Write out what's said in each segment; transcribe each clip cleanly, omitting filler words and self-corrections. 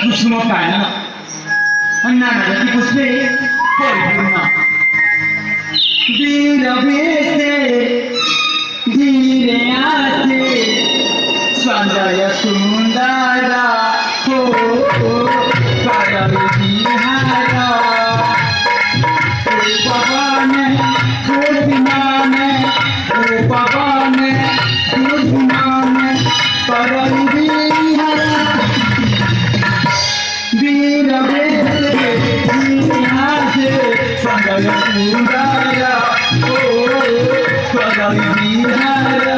कुसुम कानन नानावती पुष्पे परिपूर्ण वीर भेषे धीरे आसे सौंदर्य सुंदर हो करम विहार पवन बुद्धिमान पवन बुद्धिमान करम विहार वीर भेषे धीरे आसे सौंदर्य सुंदर हो करम विहार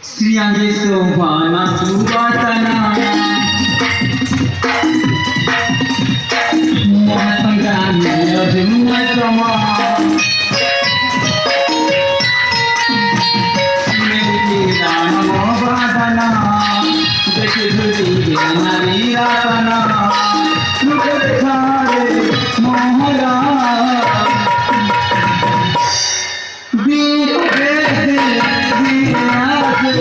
श्रियांगे शोभाना सुवासना मोहसंग्रामी अजुम्य समा मेरी राम वादना देखे धुरी नारी रातना मुझे खारे मोहरा वीर भेषे धीरे आसे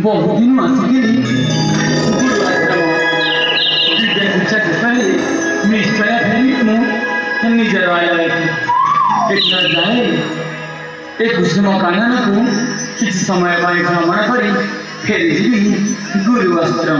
बहुत दिन आसिकली विद्या शिक्षा के निश्चय फेरी निजर आया इतना जाए एक कुसुम कानन को किसी समय भ्रमण करी फेरी गुरु वस्त्र